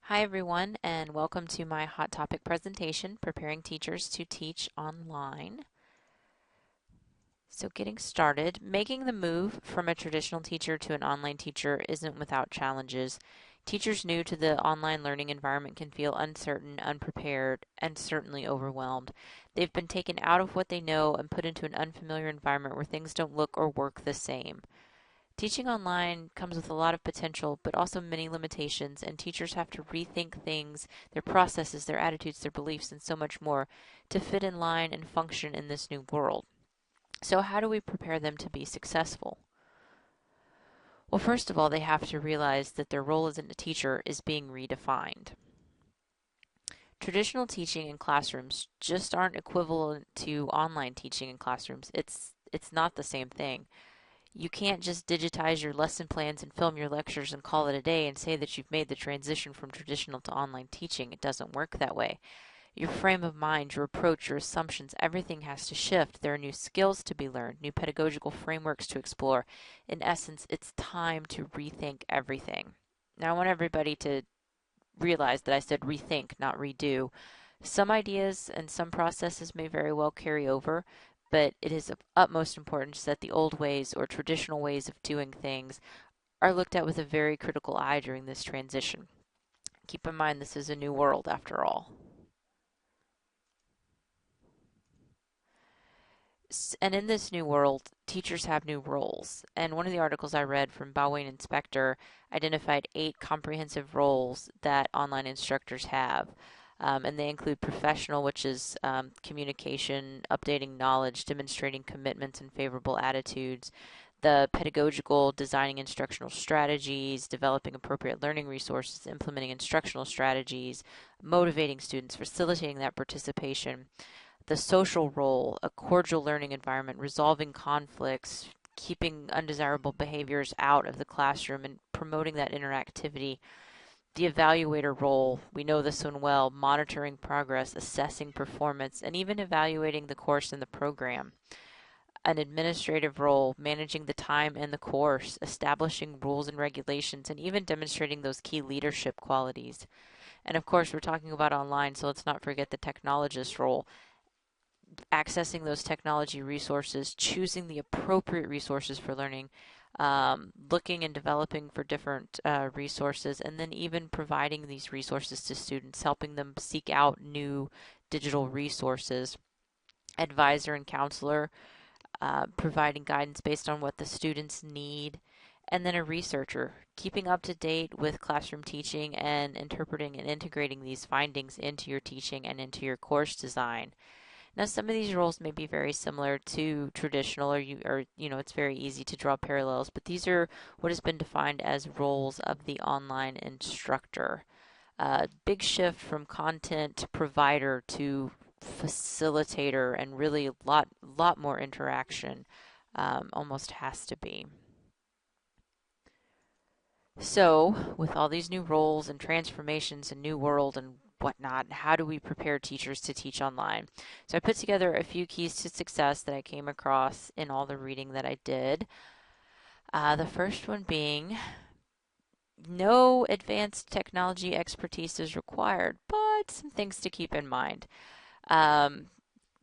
Hi everyone, and welcome to my hot topic presentation, Preparing Teachers to Teach Online. So getting started, making the move from a traditional teacher to an online teacher isn't without challenges. Teachers new to the online learning environment can feel uncertain, unprepared, and certainly overwhelmed. They've been taken out of what they know and put into an unfamiliar environment where things don't look or work the same. Teaching online comes with a lot of potential, but also many limitations, and teachers have to rethink things, their processes, their attitudes, their beliefs, and so much more to fit in line and function in this new world. So, how do we prepare them to be successful? Well, first of all, they have to realize that their role as a teacher is being redefined. Traditional teaching in classrooms just aren't equivalent to online teaching in classrooms. It's not the same thing. You can't just digitize your lesson plans and film your lectures and call it a day and say that you've made the transition from traditional to online teaching. It doesn't work that way. Your frame of mind, your approach, your assumptions, everything has to shift. There are new skills to be learned, new pedagogical frameworks to explore. In essence, it's time to rethink everything. Now, I want everybody to realize that I said rethink, not redo. Some ideas and some processes may very well carry over, but it is of utmost importance that the old ways or traditional ways of doing things are looked at with a very critical eye during this transition. Keep in mind, this is a new world after all. And in this new world, teachers have new roles. And one of the articles I read from Bowayne and Spector identified 8 comprehensive roles that online instructors have. And they include professional, which is communication, updating knowledge, demonstrating commitments and favorable attitudes; the pedagogical, designing instructional strategies, developing appropriate learning resources, implementing instructional strategies, motivating students, facilitating that participation; the social role, a cordial learning environment, resolving conflicts, keeping undesirable behaviors out of the classroom, and promoting that interactivity; the evaluator role, we know this one well, monitoring progress, assessing performance, and even evaluating the course and the program; an administrative role, managing the time and the course, establishing rules and regulations, and even demonstrating those key leadership qualities. And of course, we're talking about online, so let's not forget the technologist role, accessing those technology resources, choosing the appropriate resources for learning, looking and developing for different resources, and then even providing these resources to students, helping them seek out new digital resources; advisor and counselor, providing guidance based on what the students need; and then a researcher, keeping up to date with classroom teaching and interpreting and integrating these findings into your teaching and into your course design. Now, some of these roles may be very similar to traditional, or it's very easy to draw parallels, but these are what has been defined as roles of the online instructor. Big shift from content provider to facilitator, and really a lot more interaction, almost has to be. So, with all these new roles and transformations and new world and whatnot, how do we prepare teachers to teach online? So, I put together a few keys to success that I came across in all the reading that I did. The first one being no advanced technology expertise is required, but some things to keep in mind. Um,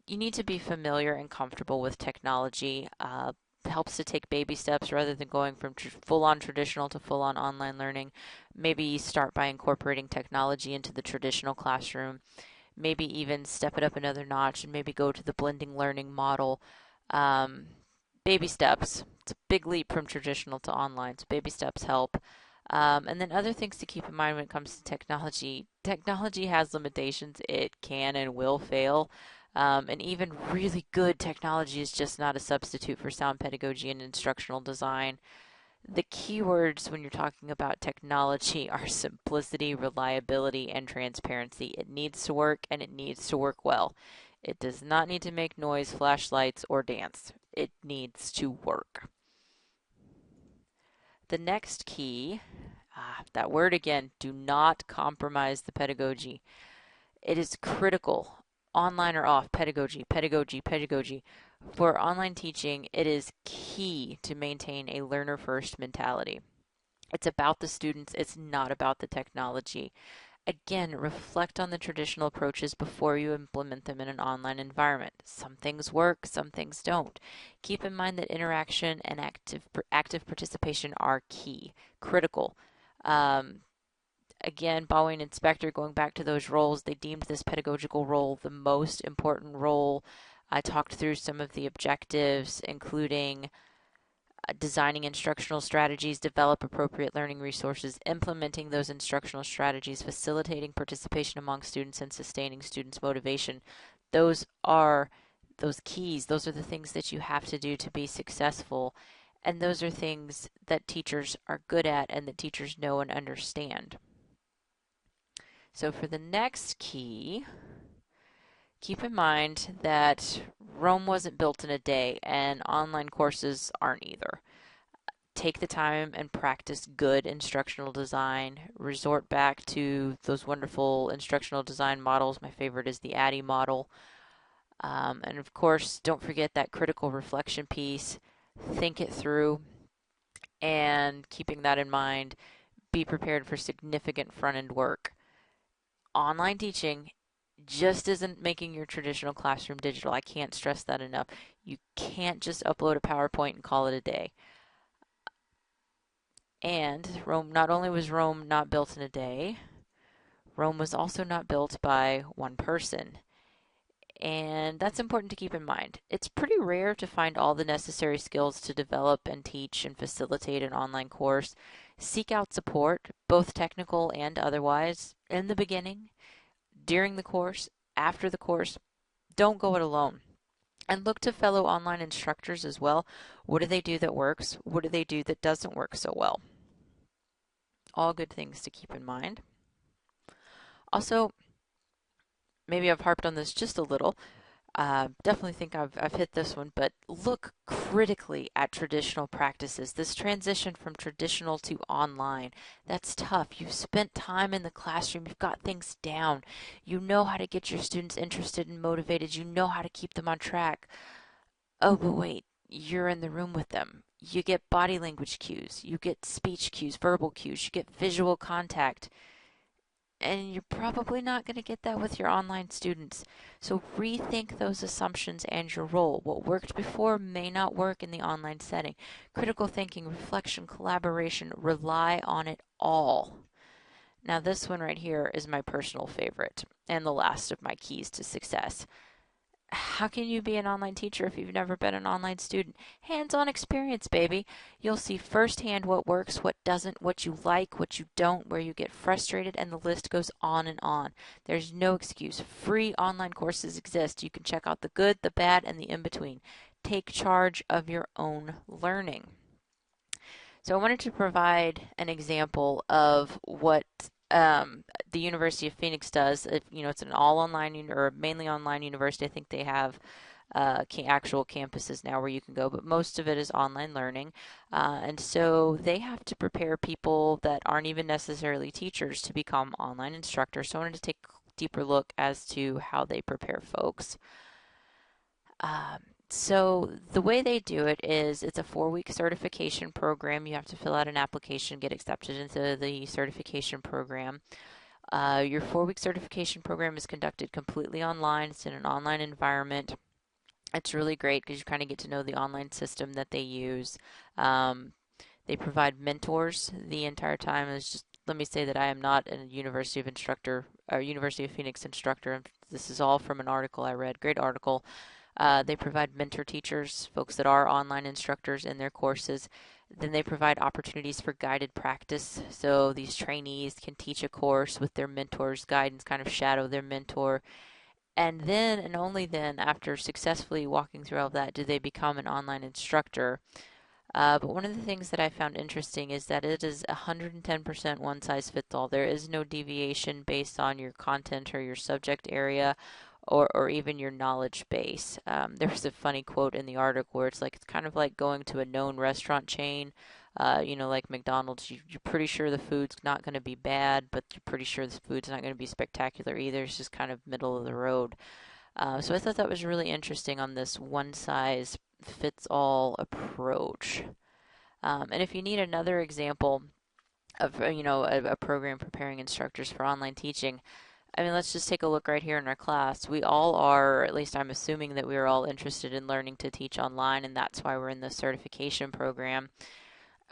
you need to be familiar and comfortable with technology. Helps to take baby steps rather than going from full on traditional to full on online learning. Maybe start by incorporating technology into the traditional classroom. Maybe even step it up another notch and maybe go to the blending learning model. Um, Baby steps. It's a big leap from traditional to online, so baby steps help. And then other things to keep in mind when it comes to technology. Technology has limitations. It can and will fail. And even really good technology is just not a substitute for sound pedagogy and instructional design. The keywords when you're talking about technology are simplicity, reliability, and transparency. It needs to work and it needs to work well. It does not need to make noise, flash lights, or dance. It needs to work. The next key, that word again, do not compromise the pedagogy. It is critical, online or off, pedagogy, pedagogy, pedagogy. For online teaching, it is key to maintain a learner first mentality. It's about the students, it's not about the technology. Again, reflect on the traditional approaches before you implement them in an online environment. Some things work, some things don't. Keep in mind that interaction and active participation are key, critical. Um, Again, Bowing and Spector, going back to those roles, they deemed this pedagogical role the most important role. I talked through some of the objectives, including designing instructional strategies, develop appropriate learning resources, implementing those instructional strategies, facilitating participation among students, and sustaining students' motivation. Those are those keys. Those are the things that you have to do to be successful. And those are things that teachers are good at and that teachers know and understand. So for the next key, keep in mind that Rome wasn't built in a day and online courses aren't either. Take the time and practice good instructional design. Resort back to those wonderful instructional design models. My favorite is the ADDIE model. And of course, don't forget that critical reflection piece. Think it through, and keeping that in mind, be prepared for significant front end work. Online teaching just isn't making your traditional classroom digital. I can't stress that enough. You can't just upload a PowerPoint and call it a day. And Rome, not only was Rome not built in a day, Rome was also not built by one person. And that's important to keep in mind. It's pretty rare to find all the necessary skills to develop and teach and facilitate an online course. Seek out support, both technical and otherwise, in the beginning, during the course, after the course. Don't go it alone. And look to fellow online instructors as well. What do they do that works? What do they do that doesn't work so well? All good things to keep in mind. Also, maybe I've harped on this just a little. Definitely think I've hit this one, but look critically at traditional practices. This transition from traditional to online, that's tough. You've spent time in the classroom, you've got things down. You know how to get your students interested and motivated, you know how to keep them on track. Oh, but wait, you're in the room with them. You get body language cues, you get speech cues, verbal cues, you get visual contact. And you're probably not going to get that with your online students. So rethink those assumptions and your role. What worked before may not work in the online setting. Critical thinking, reflection, collaboration, rely on it all. Now, this one right here is my personal favorite and the last of my keys to success. How can you be an online teacher if you've never been an online student? Hands-on experience, baby. You'll see firsthand what works, what doesn't, what you like, what you don't, where you get frustrated, and the list goes on and on. There's no excuse. Free online courses exist. You can check out the good, the bad, and the in-between. Take charge of your own learning. So I wanted to provide an example of what the University of Phoenix does. It's an all online or mainly online university. I think they have actual campuses now where you can go, but most of it is online learning. And so they have to prepare people that aren't even necessarily teachers to become online instructors. So I wanted to take a deeper look as to how they prepare folks. So the way they do it is it's a 4-week certification program. You have to fill out an application, get accepted into the certification program. Your 4-week certification program is conducted completely online. It's in an online environment. It's really great because you kind of get to know the online system that they use. They provide mentors the entire time. Let me say that I am not a University of Phoenix instructor. This is all from an article I read. Great article. They provide mentor teachers, folks that are online instructors in their courses. Then they provide opportunities for guided practice. So these trainees can teach a course with their mentor's guidance, kind of shadow their mentor. And then, and only then, after successfully walking through all of that, do they become an online instructor. But one of the things that I found interesting is that it is 110% one size fits all. There is no deviation based on your content or your subject area or even your knowledge base. There was a funny quote in the article where it's kind of like going to a known restaurant chain, like McDonald's. You're pretty sure the food's not going to be bad, but you're pretty sure the food's not going to be spectacular either. It's just kind of middle of the road. So I thought that was really interesting on this one size fits all approach. And if you need another example of a program preparing instructors for online teaching. I mean, let's just take a look right here in our class. We all are, or at least I'm assuming that we are all interested in learning to teach online, and that's why we're in the certification program.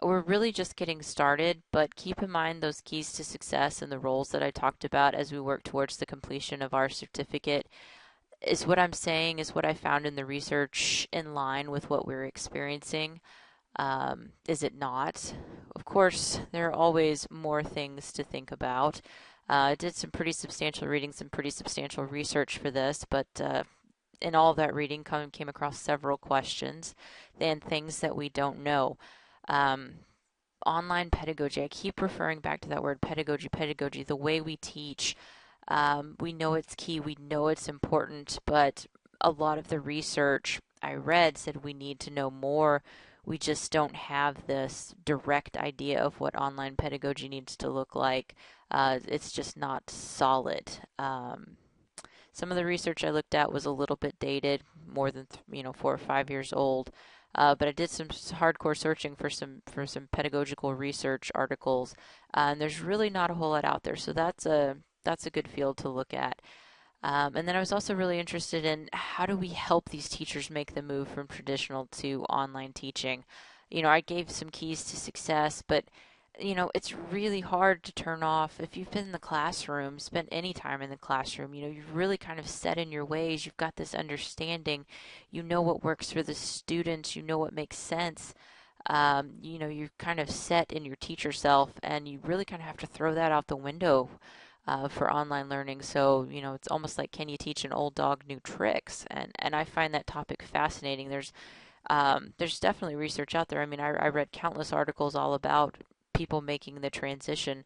We're really just getting started, but keep in mind those keys to success and the roles that I talked about as we work towards the completion of our certificate. Is what I'm saying is what I found in the research in line with what we're experiencing? Is it not? Of course, there are always more things to think about. I did some pretty substantial reading, some pretty substantial research for this, but in all of that reading came across several questions and things that we don't know. Um, Online pedagogy, I keep referring back to that word pedagogy, the way we teach. We know it's key, we know it's important, but a lot of the research I read said we need to know more. We just don't have this direct idea of what online pedagogy needs to look like. It's just not solid. Some of the research I looked at was a little bit dated, more than 4 or 5 years old. But I did some hardcore searching for some pedagogical research articles, and there's really not a whole lot out there. So that's a good field to look at. And then I was also really interested in how do we help these teachers make the move from traditional to online teaching. I gave some keys to success, but it's really hard to turn off. If you've been in the classroom, spent any time in the classroom, you've really kind of set in your ways. You've got this understanding. You know what works for the students. You know what makes sense. You're kind of set in your teacher self, and you really kind of have to throw that out the window for online learning. So, it's almost like, can you teach an old dog new tricks? And I find that topic fascinating. There's definitely research out there. I mean, I read countless articles all about people making the transition,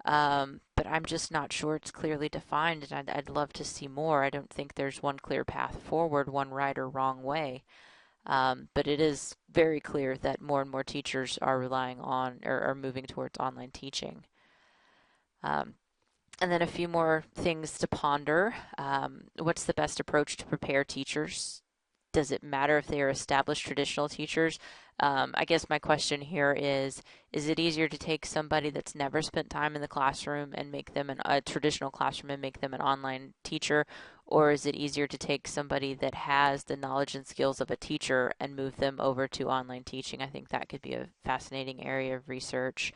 but I'm just not sure it's clearly defined, and I'd love to see more. I don't think there's one clear path forward, one right or wrong way. But it is very clear that more and more teachers are relying on or are moving towards online teaching. Um, and then a few more things to ponder. What's the best approach to prepare teachers? Does it matter if they are established traditional teachers? I guess my question here is it easier to take somebody that's never spent time in the classroom and make them a traditional classroom and make them an online teacher? Or is it easier to take somebody that has the knowledge and skills of a teacher and move them over to online teaching? I think that could be a fascinating area of research.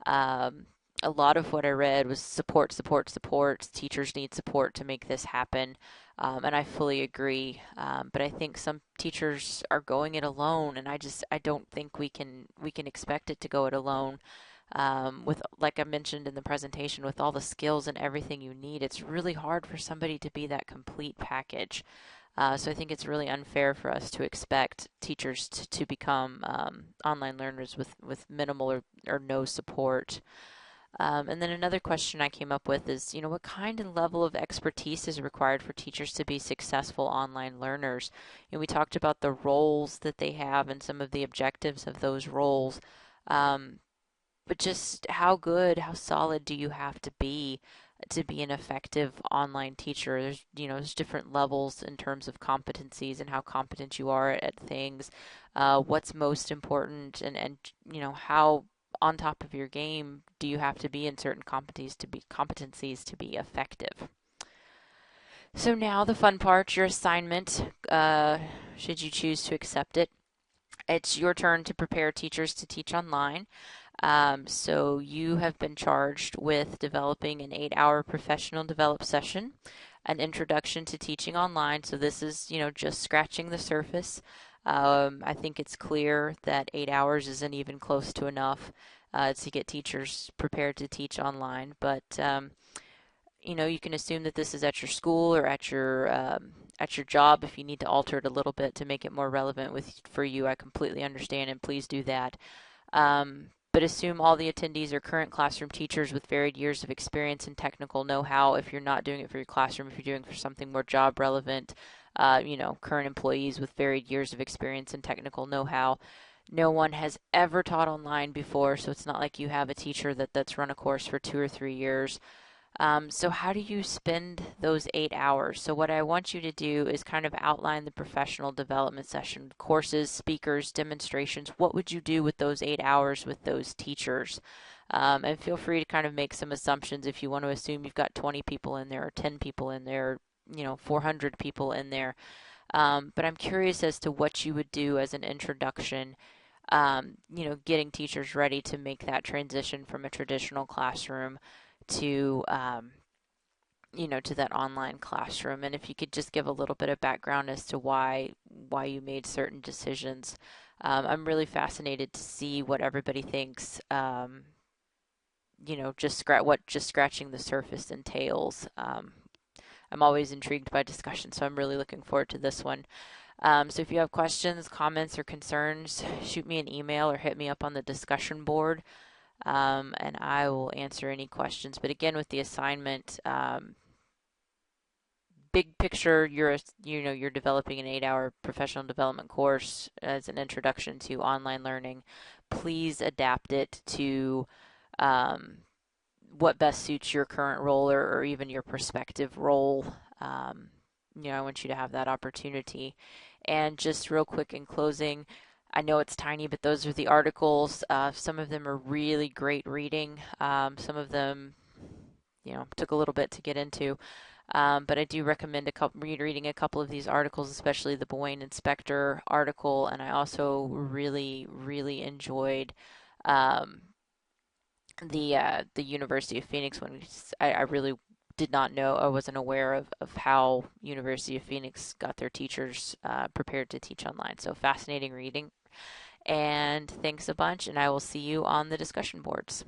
Um, a lot of what I read was support, support, support. Teachers need support to make this happen. And I fully agree. But I think some teachers are going it alone, and I don't think we can expect it to go it alone. With, like I mentioned in the presentation, with all the skills and everything you need, it's really hard for somebody to be that complete package. So I think it's really unfair for us to expect teachers to become online learners with minimal or no support. And then another question I came up with is, what kind and level of expertise is required for teachers to be successful online learners? We talked about the roles that they have and some of the objectives of those roles. Um, but just how good, how solid do you have to be an effective online teacher? There's different levels in terms of competencies and how competent you are at things. What's most important, and how on top of your game do you have to be in certain competencies to be effective? So now the fun part, your assignment, should you choose to accept it. It's your turn to prepare teachers to teach online. So you have been charged with developing an 8-hour professional develop session, an introduction to teaching online. So this is, just scratching the surface. I think it's clear that 8 hours isn't even close to enough to get teachers prepared to teach online. But you can assume that this is at your school or at your job. If you need to alter it a little bit to make it more relevant for you, I completely understand, and please do that. But assume all the attendees are current classroom teachers with varied years of experience and technical know-how. If you're not doing it for your classroom, if you're doing it for something more job relevant, current employees with varied years of experience and technical know-how. No one has ever taught online before, so it's not like you have a teacher that's run a course for 2 or 3 years. So how do you spend those 8 hours? So what I want you to do is kind of outline the professional development session, courses, speakers, demonstrations. What would you do with those 8 hours with those teachers? And feel free to kind of make some assumptions if you want to assume you've got 20 people in there or 10 people in there, 400 people in there. But I'm curious as to what you would do as an introduction, getting teachers ready to make that transition from a traditional classroom to, to that online classroom. And if you could just give a little bit of background as to why you made certain decisions. I'm really fascinated to see what everybody thinks. Just scratching the surface entails. I'm always intrigued by discussion, so I'm really looking forward to this one. So if you have questions, comments, or concerns, shoot me an email or hit me up on the discussion board, and I will answer any questions. But again, with the assignment, big picture, you're developing an 8-hour professional development course as an introduction to online learning. Please adapt it to um, what best suits your current role or even your prospective role. I want you to have that opportunity. And just real quick in closing, I know it's tiny, but those are the articles. Some of them are really great reading. Some of them, took a little bit to get into. But I do recommend reading a couple of these articles, especially the Boyne Inspector article. And I also really, really enjoyed um, the University of Phoenix one. I really did not know, I wasn't aware of how University of Phoenix got their teachers prepared to teach online. So fascinating reading. And thanks a bunch, and I will see you on the discussion boards.